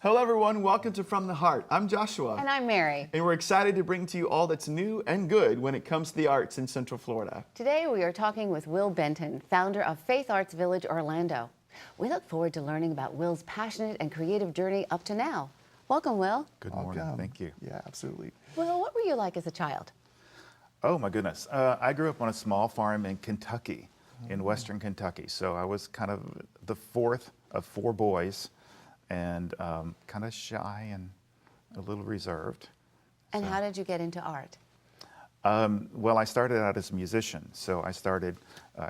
Hello everyone, welcome to From the Heart. I'm Joshua. And I'm Mary. And we're excited to bring to you all that's new and good when it comes to the arts in Central Florida. Today we are talking with Will Benton, founder of Faith Arts Village Orlando. We look forward to learning about Will's passionate and creative journey up to now. Welcome, Will. Good morning. Welcome. Thank you. Yeah, absolutely. Will, what were you like as a child? Oh my goodness. I grew up on a small farm in Kentucky, in western Kentucky. So I was kind of the fourth of four boys and kind of shy and a little reserved. And how did you get into art? Well, I started out as a musician. So I started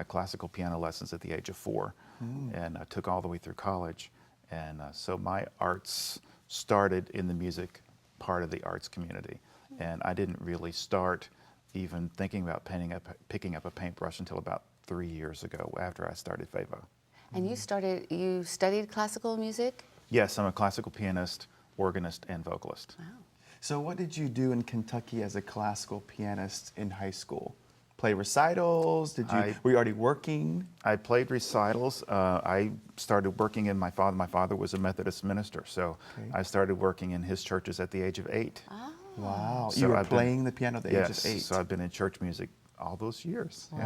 classical piano lessons at the age of 4 and took all the way through college. And so my arts started in the music part of the arts community. And I didn't really start even thinking about picking up a paintbrush until about 3 years ago after I started FAVO. And you studied classical music? Yes, I'm a classical pianist, organist, and vocalist. Wow. So what did you do in Kentucky as a classical pianist in high school? Play recitals? Were you already working? I played recitals. I started working in my father. My father was a Methodist minister, so I started working in his churches at the age of 8. Oh. Wow. So you were I've playing the piano at the age of 8? So I've been in church music all those years. Wow.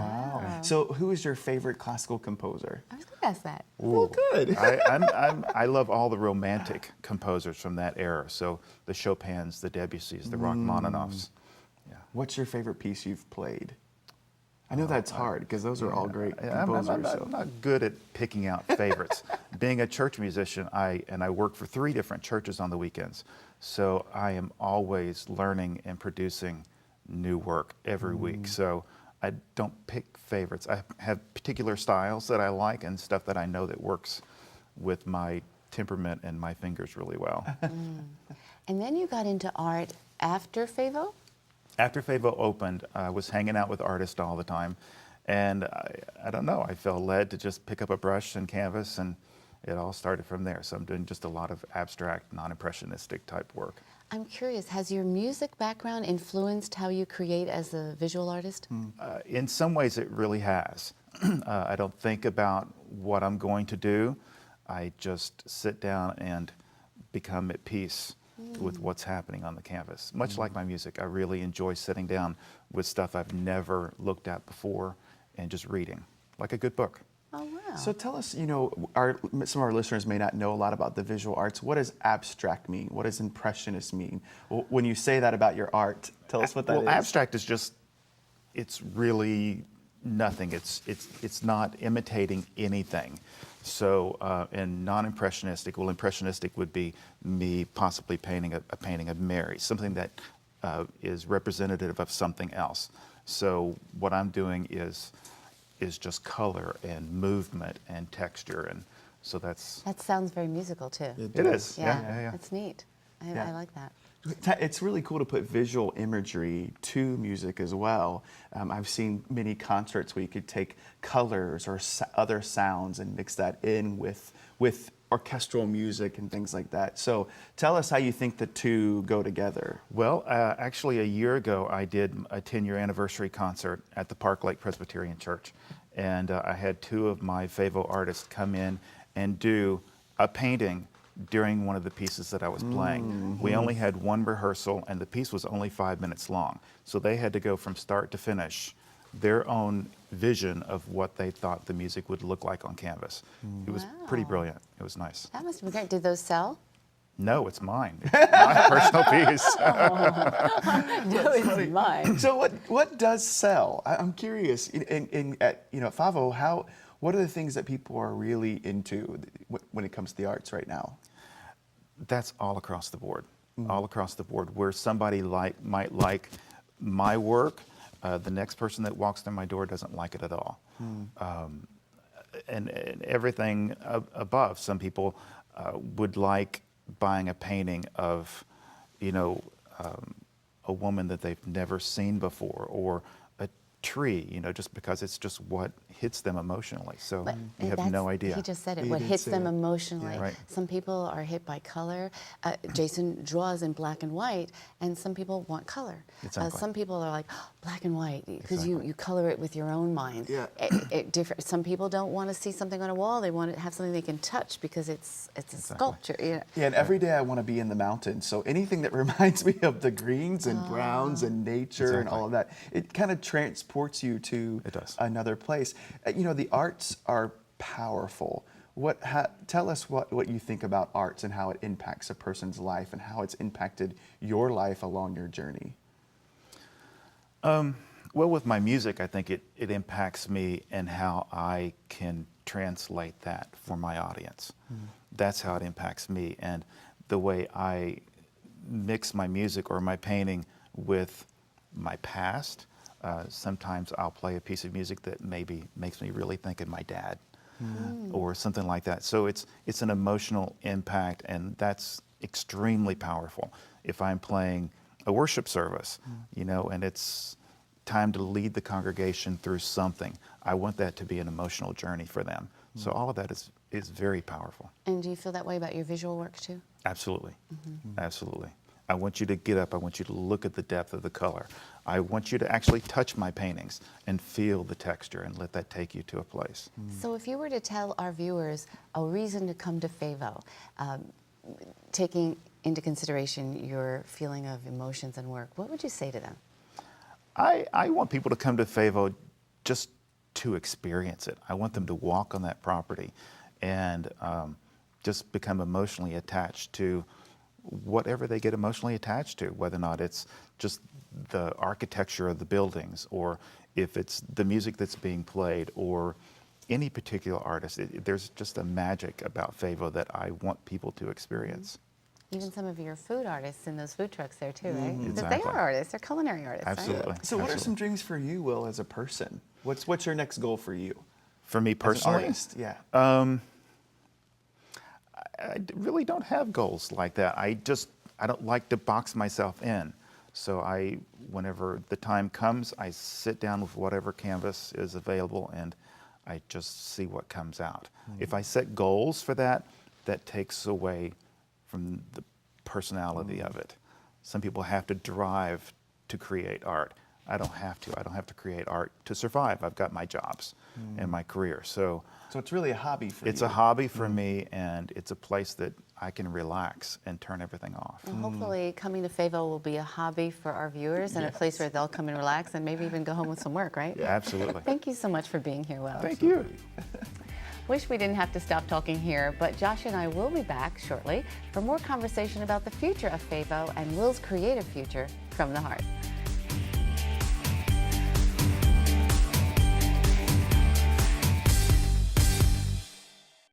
Wow. So who is your favorite classical composer? I was going to ask that. Well, good. I love all the romantic composers from that era. So the Chopins, the Debussys, the Rachmaninoffs. Yeah. What's your favorite piece you've played? I know that's hard because those are all great composers. I'm not good at picking out favorites. Being a church musician, I work for 3 different churches on the weekends. So I am always learning and producing new work every week. So I don't pick favorites. I have particular styles that I like and stuff that I know that works with my temperament and my fingers really well. And then you got into art after FAVO? After FAVO opened, I was hanging out with artists all the time, and I don't know, I felt led to just pick up a brush and canvas, and it all started from there. So I'm doing just a lot of abstract, non-impressionistic type work. I'm curious, has your music background influenced how you create as a visual artist? In some ways, it really has. I don't think about what I'm going to do. I just sit down and become at peace with what's happening on the canvas. Much like my music, I really enjoy sitting down with stuff I've never looked at before and just reading, like a good book. Oh, wow. So tell us, some of our listeners may not know a lot about the visual arts. What does abstract mean? What does impressionist mean? When you say that about your art, tell us what that is. Well, abstract is just, it's really nothing. It's not imitating anything. So, and non-impressionistic, well, impressionistic would be me possibly painting a painting of Mary, something that is representative of something else. So what I'm doing is just color and movement and texture, and so that's... That sounds very musical, too. It is, yeah. That's neat. I like that. It's really cool to put visual imagery to music as well. I've seen many concerts where you could take colors or other sounds and mix that in with orchestral music and things like that. So tell us how you think the two go together. Well, actually a year ago I did a 10-year anniversary concert at the Park Lake Presbyterian Church, and I had 2 of my FAVO artists come in and do a painting during one of the pieces that I was playing. We only had 1 rehearsal and the piece was only 5 minutes long. So they had to go from start to finish their own vision of what they thought the music would look like on canvas. It was pretty brilliant. It was nice. That must have been great. Did those sell? No, it's mine. It's my personal piece. No, it's mine. So what does sell? I'm curious. At FAVO, what are the things that people are really into when it comes to the arts right now? That's all across the board. All across the board. Where somebody might like my work, the next person that walks through my door doesn't like it at all. And everything above. Some people would like buying a painting of, a woman that they've never seen before, or tree, just because it's just what hits them emotionally. So But you have no idea. He just said it. He What did hits say them it. emotionally. Yeah. Right. Some people are hit by color. Jason draws in black and white, and some people want color. Exactly. Some people are like, "Oh, black and white, because Exactly. you color it with your own mind. Yeah. Some people don't want to see something on a wall. They want to have something they can touch because it's a sculpture. Yeah, and every day I want to be in the mountains. So anything that reminds me of the greens and browns and nature and Exactly. all of that, it kind of transports you to It does. another place. The arts are powerful. Tell us what you think about arts and how it impacts a person's life and how it's impacted your life along your journey. Well, with my music, I think it impacts me and how I can translate that for my audience. That's how it impacts me, and the way I mix my music or my painting with my past. Sometimes I'll play a piece of music that maybe makes me really think of my dad, or something like that. So it's an emotional impact, and that's extremely powerful. If I'm playing a worship service, and it's time to lead the congregation through something, I want that to be an emotional journey for them. So all of that is very powerful. And do you feel that way about your visual work too? Absolutely. Absolutely. I want you to get up. I want you to look at the depth of the color. I want you to actually touch my paintings and feel the texture and let that take you to a place. So if you were to tell our viewers a reason to come to FAVO, taking into consideration your feeling of emotions and work, what would you say to them? I want people to come to FAVO just to experience it. I want them to walk on that property and just become emotionally attached to whatever they get emotionally attached to, whether or not it's just the architecture of the buildings, or if it's the music that's being played, or any particular artist. There's just a magic about FAVO that I want people to experience. Even some of your food artists in those food trucks there too, right? Because they Exactly. are artists, they're culinary artists, right? Absolutely. So what are Absolutely. some dreams for you, Will, as a person? What's your next goal for you? For me As an personally, artist? Yeah. I really don't have goals like that. I don't like to box myself in. So whenever the time comes, I sit down with whatever canvas is available and I just see what comes out. If I set goals for that, that takes away from the personality of it. Some people have to drive to create art. I don't have to. I don't have to create art to survive. I've got my jobs and my career. So it's really a hobby for you. it's a hobby for me, and it's a place that I can relax and turn everything off. Well, hopefully coming to FAVO will be a hobby for our viewers and a place where they'll come and relax and maybe even go home with some work, right? Absolutely. Thank you so much for being here, Will. Thank you. Wish we didn't have to stop talking here, but Josh and I will be back shortly for more conversation about the future of FAVO and Will's creative future from the heart.